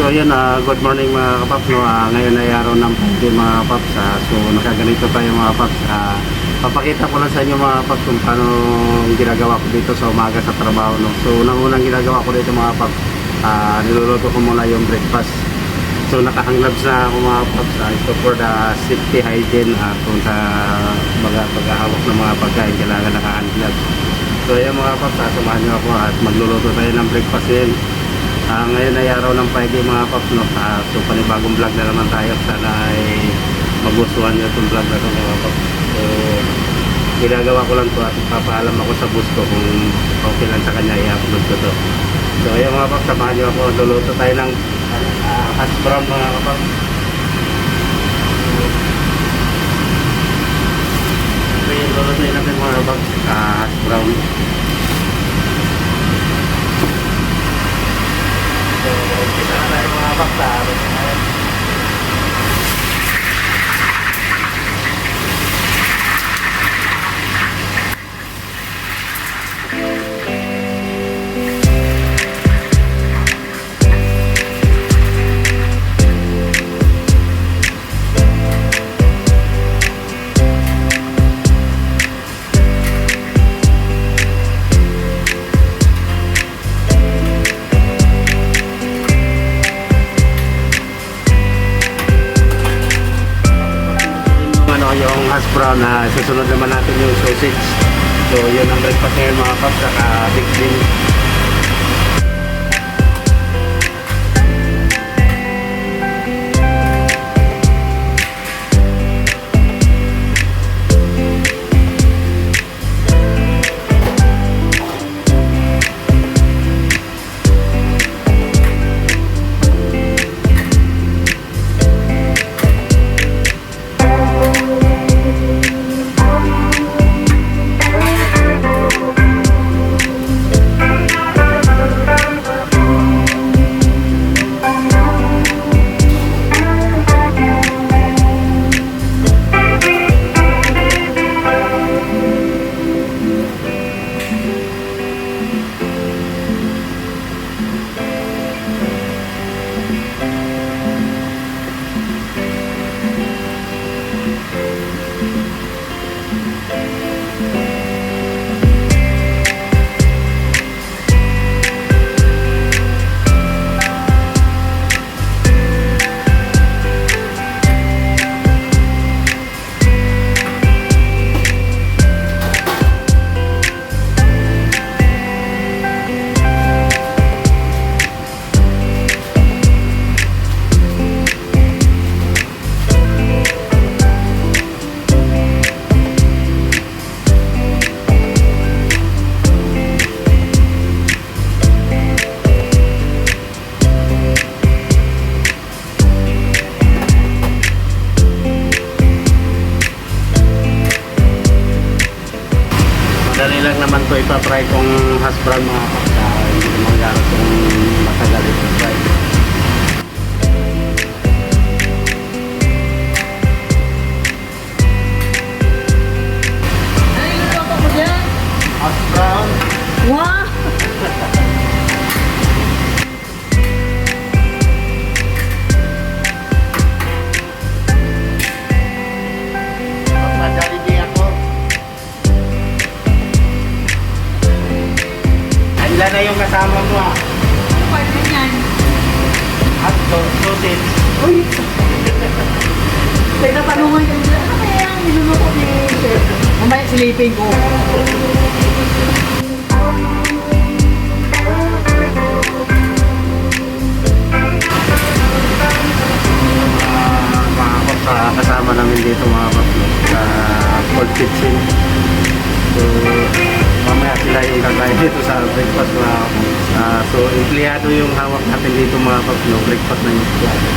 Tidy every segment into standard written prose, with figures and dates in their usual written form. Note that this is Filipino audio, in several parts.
So yun, good morning mga kapaps, no? Ngayon ay araw ng Friday mga kapaps. So nakaganito tayo mga kapaps. Papakita ko lang sa inyo mga kapaps kung paano ginagawa ko dito sa umaga sa trabaho, no? So unang ginagawa ko dito mga kapaps, niluluto ko muna yung breakfast. So naka-hangloves na ako mga kapaps. Ito for the safety hygiene, kung sa paghahawak ng mga pagkain kailangan naka-hangloves. So yun mga kapaps, samahan nyo ako at magluluto tayo ng breakfast din. Ngayon ay araw ng Friday mga paps, no? So panibagong vlog na naman tayo. Sana ay magustuhan nyo itong vlog na ito mga paps. So ginagawa ko lang to at papaalam ako sa boss ko kung okay lang sa kanya i-upload ko to. So ayan mga paps, samahan nyo ako. Luluto tayo ng hash brown mga paps. So yun, lulutuin natin mga paps, hash brown. So, kita na tayo mga bakta. Yung hash brown na susunod naman natin yung sausage. So yun ang breakfast ngayon mga paps, saka big bean. Dali lang naman to ipatry kong hash brown mga paps. Hindi naman gano'n kung matagal ipatry. Ano yung luto ko dyan? Hash brown. Wow! Magpa-Jollibee ako. Ilan na yung kasama mo Pwede na yan. Hotdog, sausage. Uy! Teka, tanungan yung ano kaya ang niluluto ni Chef? Mamaya silipin ko. Mga paps, kasama namin dito mga paps sa Cold Kitchen. So mamaya sila yung kakain dito sa breakfast mga paps. So empleyado yung hawak natin dito mga paps, no? Breakfast na yung empleyado.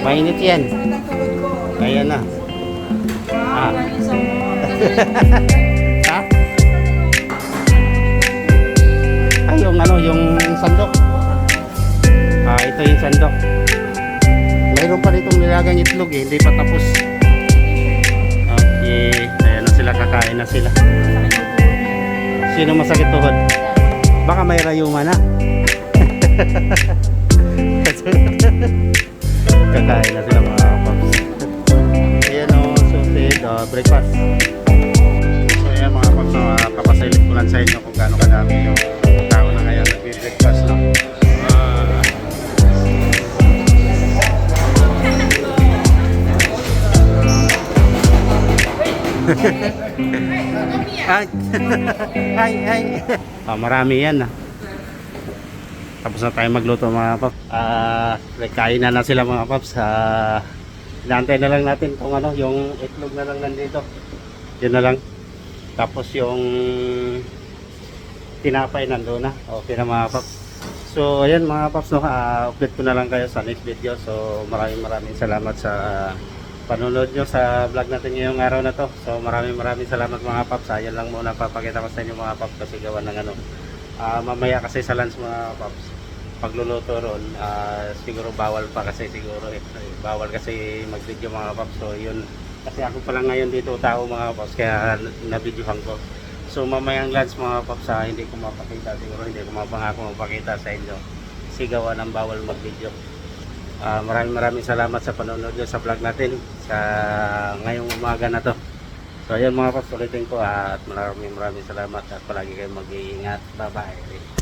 Mainit yan. Sakit ang tuhod ko. Ayan na. Wow, yan yung isang Ha? Ay, yung ano, yung sandok. Ito yung sandok. Mayroon pa ditong nilagang itlog eh, hindi pa tapos. Okay, ayan na sila, kakain na sila. Sino masakit tuhod? Baka may rayuma na. Kakain na sila mga paps. Ayan o, susid, breakfast. So ayan mga paps, papasilip ko lang sa inyo kung gaano kadami yung tao na ngayon nag-breakfast, no? Ay, ay. Marami yan ah. Tapos na tayo magluto mga paps. Kain na sila mga paps. Inaantay na lang natin kung ano, yung itlog na lang nandito. Yun na lang. Tapos yung tinapay nandoon na. Okay na mga paps. So ayan mga paps, no, update ko na lang kayo sa next video. So maraming salamat sa panonood nyo sa vlog natin ngayong araw na to. So maraming salamat mga paps. Ayan lang muna papakita ko sa inyo mga paps kasi gawa ng ano. Mamaya kasi sa lunch mga paps, pagluluto ron, siguro bawal pa kasi siguro bawal kasi mag-video mga paps. So yun, kasi ako pa lang ngayon dito tao mga paps, kaya na-videohan ko. So mamayang lunch mga paps, hindi ko mapakita, siguro hindi ko mapangako mapakita sa inyo kasi gawa ng bawal mag-video. Maraming salamat sa panonood nyo sa vlog natin sa ngayong umaga na to. So ayun mga paps, ulitin ko at maraming salamat at palagi kayong mag-iingat. Bye bye.